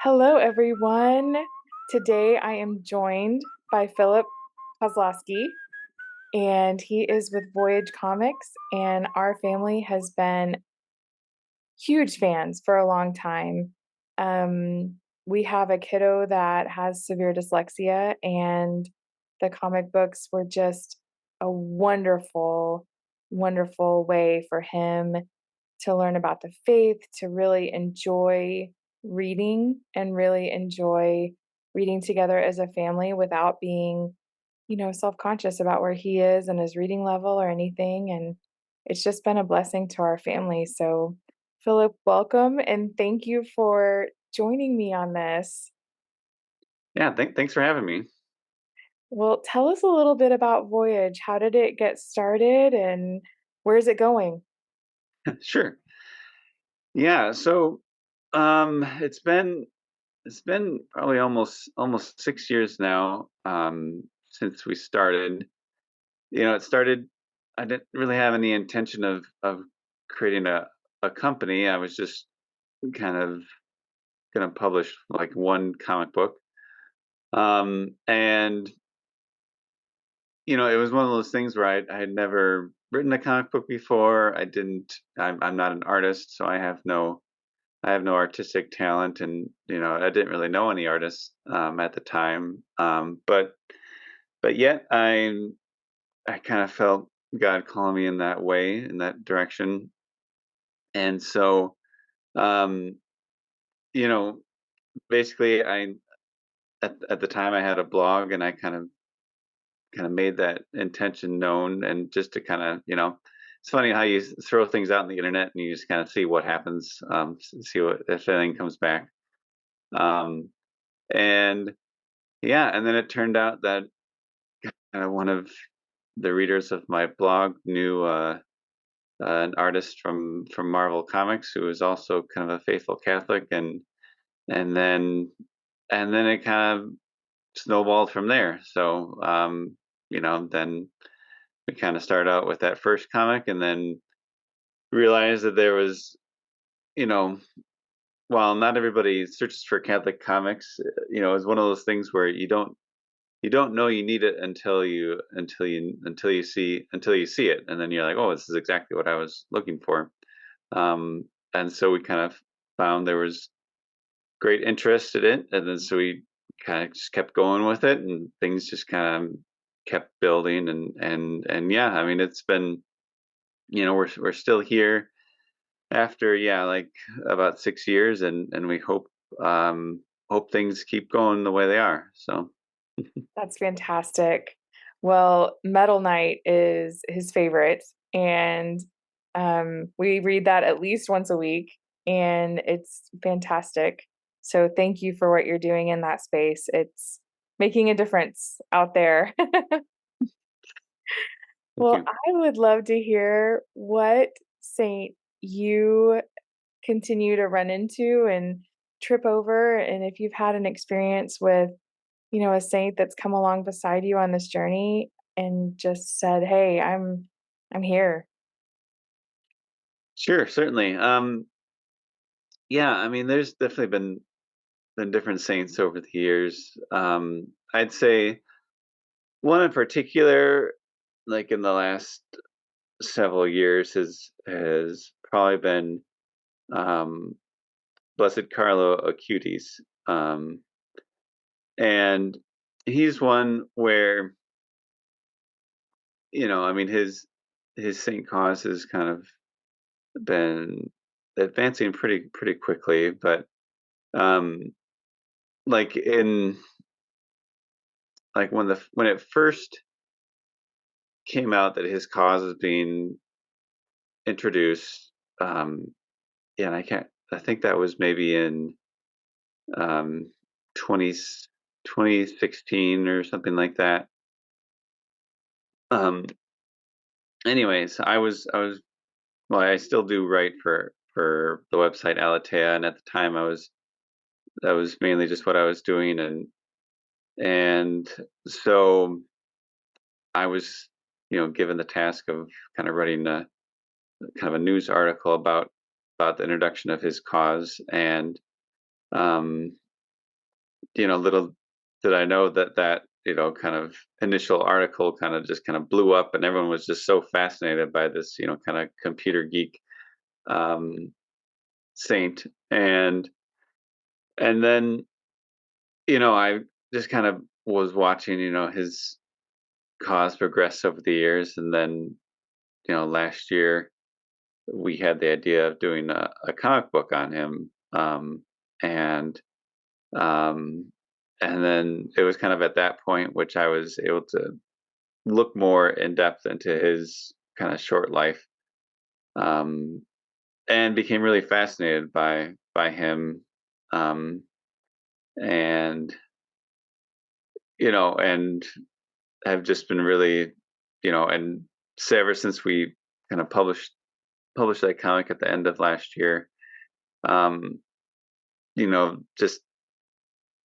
Hello, everyone. Today I am joined by Philip Kosloski, and he is with Voyage Comics, and our family has been huge fans for a long time. We have a kiddo that has severe dyslexia, and the comic books were just a wonderful, wonderful way for him to learn about the faith, to really enjoy reading and really enjoy reading together as a family without being, self-conscious about where he is and his reading level or anything. And it's just been a blessing to our family. So, Philip, welcome and thank you for joining me on this. Yeah, thanks for having me. Well, tell us a little bit about Voyage. How did it get started and where's it going? Sure. Yeah, so it's been probably almost 6 years now since we started. It started. I didn't really have any intention of creating a company. I was just kind of gonna publish like one comic book. And it was one of those things where I had never written a comic book before. I'm not an artist, so I have no artistic talent, and I didn't really know any artists at the time. But yet I kind of felt God calling me in that way, in that direction, and so um, you know, basically, I at the time I had a blog, and I kind of made that intention known, and just to kind of it's funny how you throw things out on the internet and you just kind of see what happens, see what if anything comes back. Um, and Yeah, and then it turned out that one of the readers of my blog knew an artist from Marvel Comics who was also kind of a faithful Catholic, and then and then it kind of snowballed from there. So then we kind of started out with that first comic, and then realized that there was, you know, while not everybody searches for Catholic comics, it's one of those things where you don't know you need it until you see it, and then you're like, oh, this is exactly what I was looking for. And so we kind of found there was great interest in it, and then so we kind of just kept going with it, and things just kind of kept building, and yeah, I mean, it's been, we're still here after, yeah, like about 6 years, and we hope things keep going the way they are. So That's fantastic. Well, Metal Knight is his favorite, and we read that at least once a week, and it's fantastic. So thank you for what you're doing in that space. It's making a difference out there. thank Well, you. I would love to hear what saint you continue to run into and trip over, and if you've had an experience with a saint that's come along beside you on this journey and just said, "Hey, I'm here." Sure, certainly. Yeah, I mean, there's definitely been different saints over the years. I'd say one in particular, like in the last several years, has probably been um, Blessed Carlo Acutis, and he's one where, I mean, his saint cause has kind of been advancing pretty quickly, but um, like in like when it first came out that his cause is being introduced, yeah, and I think that was maybe in um, 20, 2016 or something like that. Um, Anyways, well, I still do write for the website Alatea, and at the time that was mainly just what I was doing, and so I was, given the task of kind of writing kind of a news article about the introduction of his cause, and little did I know that kind of initial article kind of just kind of blew up, and everyone was just so fascinated by this, kind of computer geek um, saint. And then, I just kind of was watching, his cause progress over the years, and then, last year we had the idea of doing a comic book on him, and um, and then it was kind of at that point which I was able to look more in depth into his kind of short life, um, and became really fascinated by him, um, and and have just been really, and so ever since we kind of published that comic at the end of last year, um, just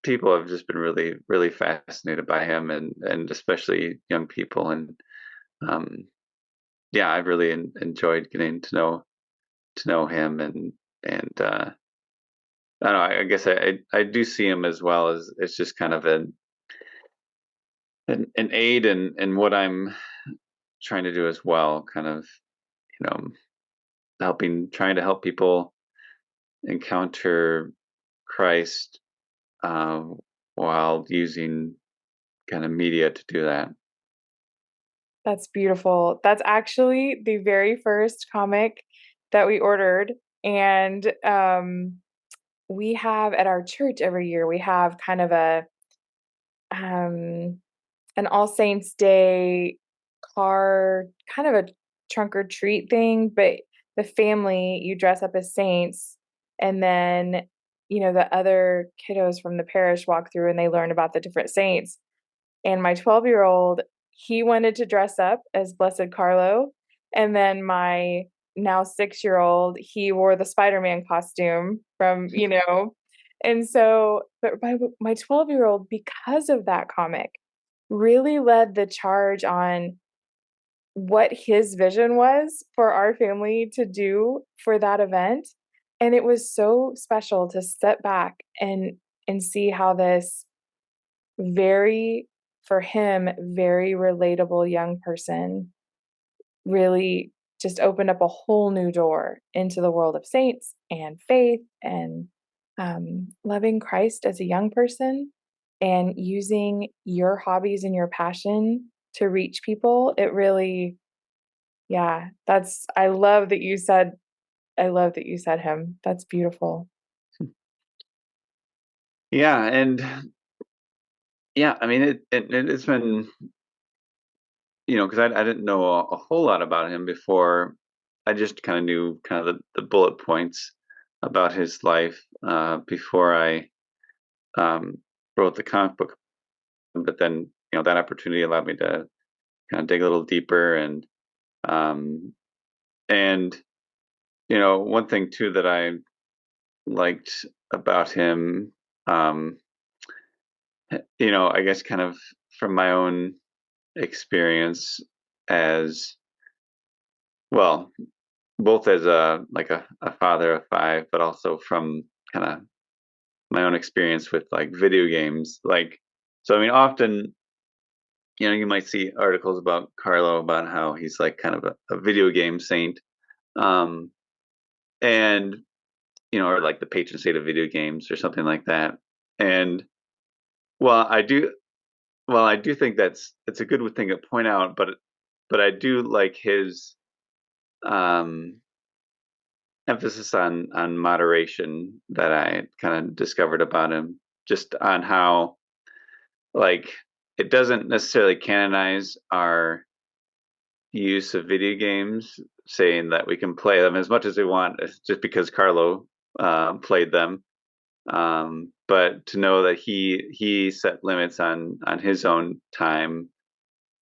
people have just been really, really fascinated by him, and especially young people. And um, yeah, I've really enjoyed getting to know him, and I don't know. I guess I do see him as well as it's just kind of an aid in what I'm trying to do as well. Kind of, you know, trying to help people encounter Christ, uh, while using kind of media to do that. That's beautiful. That's actually the very first comic that we ordered. And we have at our church every year, we have kind of um, an All Saints Day car, kind of a trunk or treat thing, but the family, you dress up as saints, and then, the other kiddos from the parish walk through and they learn about the different saints. And my 12-year-old, he wanted to dress up as Blessed Carlo. And then my now 6-year-old, he wore the Spider-Man costume from, and so, but my 12-year-old, because of that comic, really led the charge on what his vision was for our family to do for that event. And it was so special to step back and see how this very, for him, very relatable young person really just opened up a whole new door into the world of saints and faith and loving Christ as a young person and using your hobbies and your passion to reach people. It really, yeah, I love that you said him. That's beautiful. Yeah, and yeah, I mean it's been, because I didn't know a whole lot about him before. I just kind of knew kind of the bullet points about his life, before I um, wrote the comic book. But then, that opportunity allowed me to kind of dig a little deeper, um, and one thing too that I liked about him, um, I guess kind of from my own experience as well, both as a father of five, but also from kind of my own experience with like video games. Like, so I mean, often, you might see articles about Carlo about how he's like kind of a video game saint, um, and or like the patron saint of video games or something like that. And well, I do think it's a good thing to point out, but I do like his um, emphasis on moderation that I kind of discovered about him, just on how like it doesn't necessarily canonize our use of video games, saying that we can play them as much as we want just because Carlo played them. But to know that he set limits on his own time,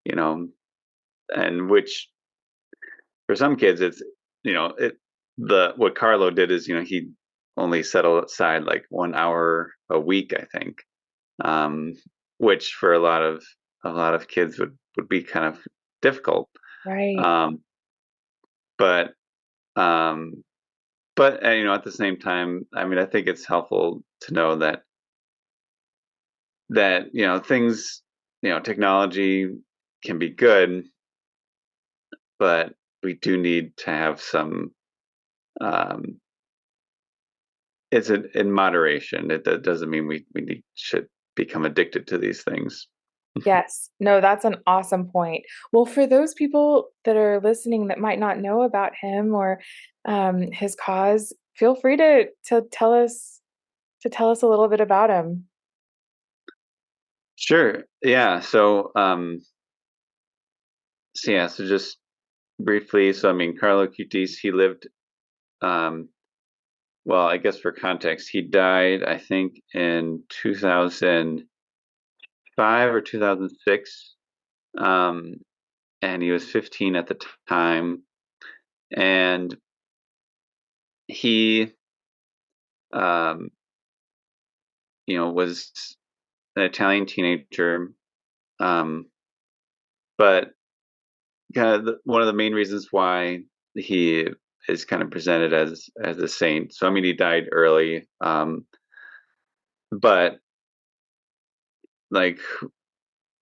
you know, and which for some kids it's it the what Carlo did is he only set aside like 1 hour a week, I think, um, which for a lot of kids would be kind of difficult. Right. Um, but um, but at the same time, I mean, I think it's helpful to know that that things, technology can be good, but we do need to have some. Um, it's in moderation. That doesn't mean should become addicted to these things. Yes. No, that's an awesome point. Well, for those people that are listening that might not know about him or his cause, feel free to tell us a little bit about him. Sure. Yeah. So just briefly. So I mean, Carlo Cutis, he lived. Um, well, I guess for context, he died, I think, in 2005 or 2006. Um, and he was 15 at the time. And he, um, was an Italian teenager. Um, but kind of one of the main reasons why he is kind of presented as a saint. So I mean, he died early, but like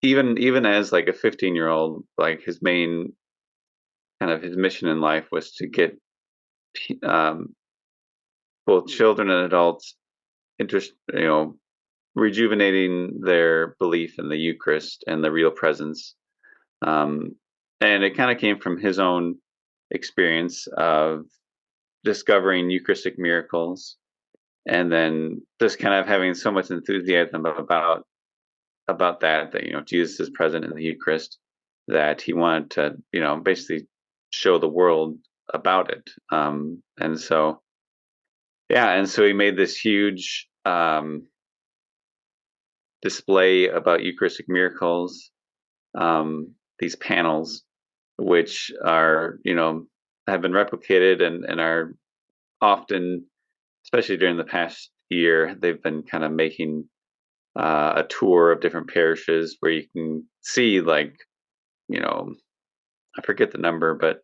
even as like a 15-year-old, like his main kind of his mission in life was to get um, both children and adults interest, rejuvenating their belief in the Eucharist and the real presence. Um, and it kind of came from his own experience of discovering Eucharistic miracles, and then just kind of having so much enthusiasm about that Jesus is present in the Eucharist, that he wanted to basically show the world about it. And so yeah, and so he made this huge display about Eucharistic miracles, these panels, which are have been replicated and are often, especially during the past year, they've been kind of making a tour of different parishes where you can see, like, you know, I forget the number, but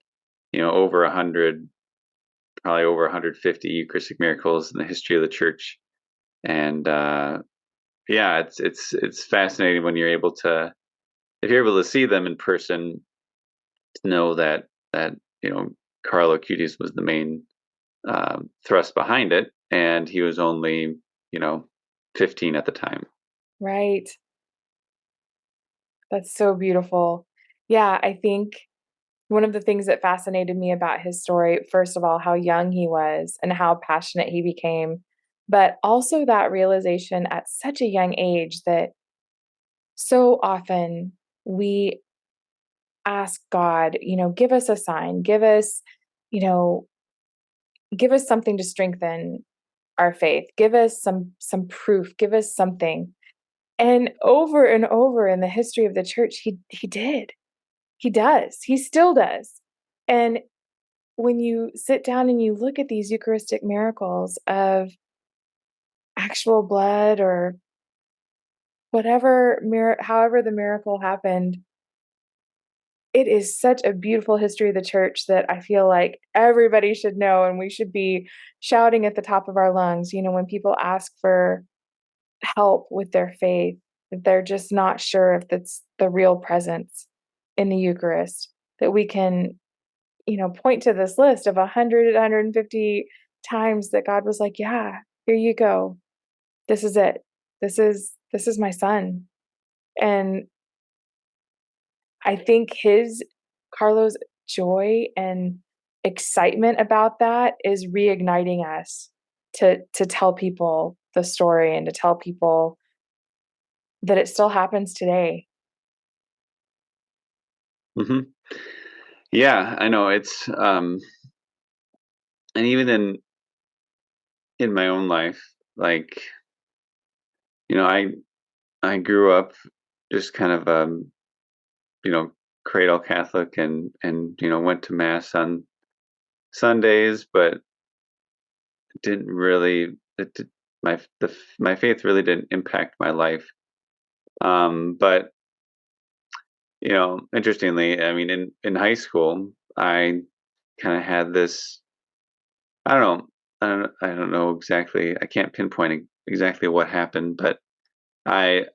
over 100, probably over 150 Eucharistic miracles in the history of the church. And yeah, it's fascinating when you're able to, if you're able to see them in person, to know that Carlo Acutis was the main thrust behind it, and he was only 15 at the time. Right. That's so beautiful. Yeah, I think one of the things that fascinated me about his story, first of all, how young he was and how passionate he became, but also that realization at such a young age that so often we ask God, give us a sign, you know, give us something to strengthen our faith, give us some proof, give us something. And over in the history of the church, he did. He does. He still does. And when you sit down and you look at these Eucharistic miracles of actual blood or however the miracle happened, it is such a beautiful history of the church that I feel like everybody should know, and we should be shouting at the top of our lungs, when people ask for help with their faith, that they're just not sure if that's the real presence in the Eucharist, that we can, point to this list of 100, 150 times that God was like, yeah, here you go. This is it. This is my son. And I think Carlo's joy and excitement about that is reigniting us to tell people the story and to tell people that it still happens today. Hmm. Yeah, I know it's and even in my own life, like I grew up just kind of you know cradle Catholic, and went to mass on Sundays, but didn't really it did, my faith really didn't impact my life. But interestingly, I mean, in high school, I kind of had this. I don't know. I don't know exactly. I can't pinpoint exactly what happened, but I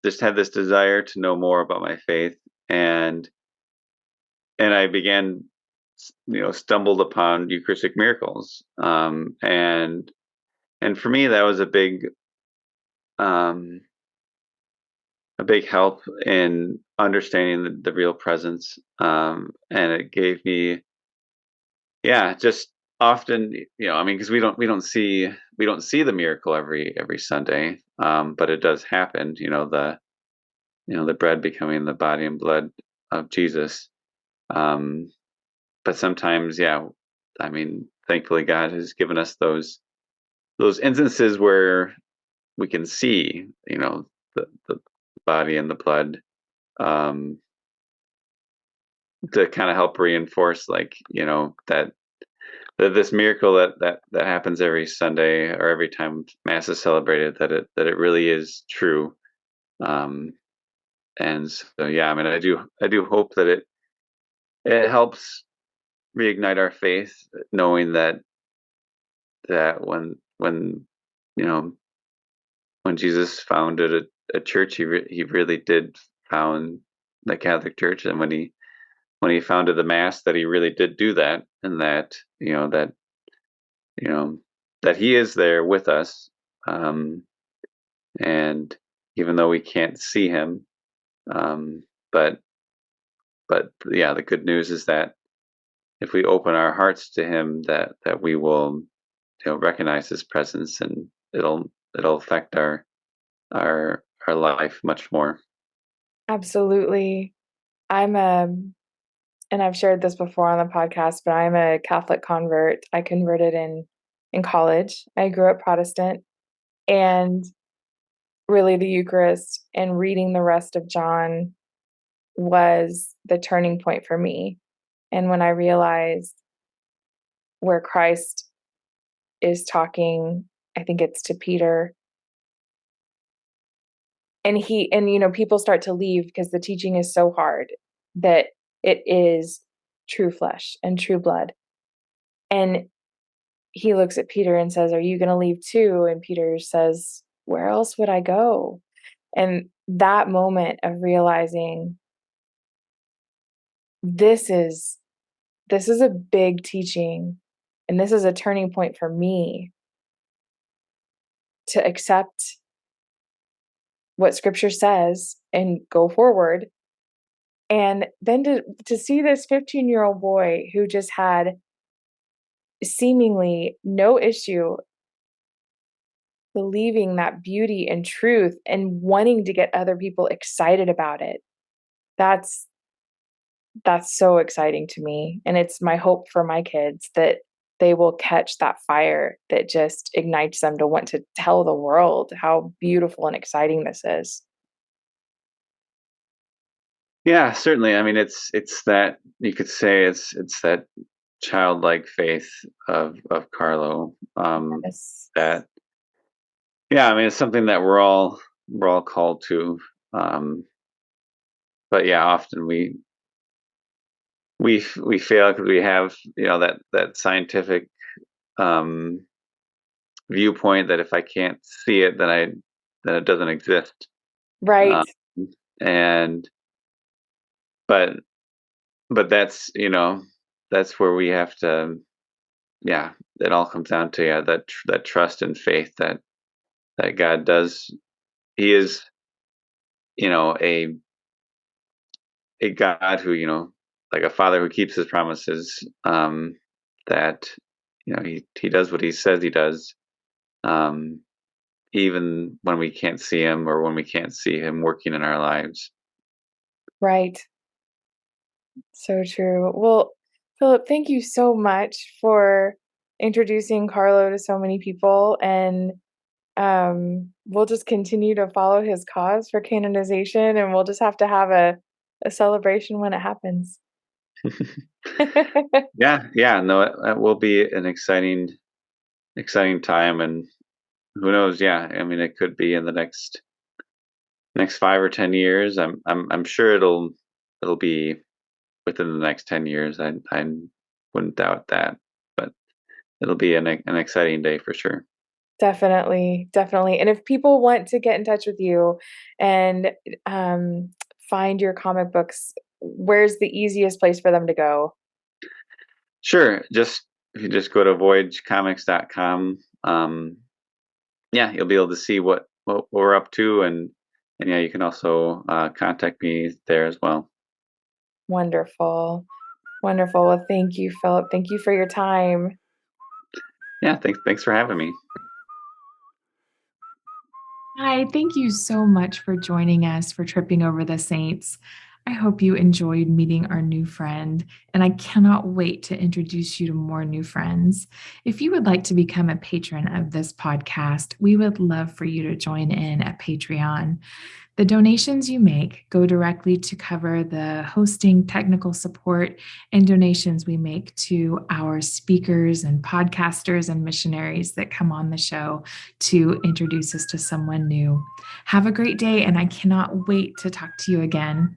just had this desire to know more about my faith, and I began, stumbled upon Eucharistic miracles, and for me that was um, a big help in understanding the real presence, and it gave me, yeah, just often, I mean, because we don't see the miracle every Sunday, but it does happen, the bread becoming the body and blood of Jesus. Um, but sometimes, yeah, I mean, thankfully God has given us those instances where we can see, the body and the blood, um, to kind of help reinforce, like, that this miracle that happens every Sunday or every time Mass is celebrated, that it really is true. Um, and so, yeah, I mean, I do hope that it helps reignite our faith, knowing that you know when Jesus founded a church, he really did found the Catholic Church, and when he founded the Mass, that he really did do that, and you know that he is there with us, um, and even though we can't see him, um, but yeah, the good news is that if we open our hearts to him, that we will, recognize his presence, and it'll affect our life much more. Absolutely. I'm a, and I've shared this before on the podcast, but I'm a Catholic convert. I converted in college. I grew up Protestant, and really the Eucharist and reading the rest of John was the turning point for me. And when I realized where Christ is talking, I think it's to Peter, and people start to leave because the teaching is so hard that it is true flesh and true blood. And he looks at Peter and says, "Are you going to leave too?" And Peter says, "Where else would I go?" And that moment of realizing this is this is a big teaching, and this is a turning point for me to accept what scripture says and go forward. And then to see this 15-year-old boy who just had seemingly no issue believing that beauty and truth and wanting to get other people excited about it. That's that's so exciting to me, and it's my hope for my kids that they will catch that fire that just ignites them to want to tell the world how beautiful and exciting this is. Yeah, certainly. I mean, it's that, you could say, it's that childlike faith of Carlo, Yes. that, yeah, I mean, it's something that we're all called to, um, but yeah, often we fail because we have, that scientific, um, viewpoint that if I can't see it, then it doesn't exist. Right, Um, and but that's where we have to, yeah, it all comes down to, yeah, that trust and faith that God does. He is, a God who, like a father who keeps his promises. That he does what he says he does. Um, Even when we can't see him, or when we can't see him working in our lives. right. So true. Well, Philip, thank you so much for introducing Carlo to so many people, and we'll just continue to follow his cause for canonization, and we'll just have to have a celebration when it happens. Yeah, yeah, no, it will be an exciting time, and who knows? Yeah, I mean, it could be in the next 5 or 10 years. I'm sure it'll be within the next 10 years. I wouldn't doubt that, but it'll be an exciting day for sure. Definitely, definitely. And if people want to get in touch with you and find your comic books, where's the easiest place for them to go? Sure. Just if you just go to voyagecomics.com, yeah, you'll be able to see what we're up to, and yeah, you can also contact me there as well. Wonderful. Wonderful. Well, thank you, Philip. Thank you for your time. Yeah, thanks for having me. Hi, thank you so much for joining us for Tripping Over the Saints. I hope you enjoyed meeting our new friend, and I cannot wait to introduce you to more new friends. If you would like to become a patron of this podcast, we would love for you to join in at Patreon. The donations you make go directly to cover the hosting, technical support, and donations we make to our speakers and podcasters and missionaries that come on the show to introduce us to someone new. Have a great day, and I cannot wait to talk to you again.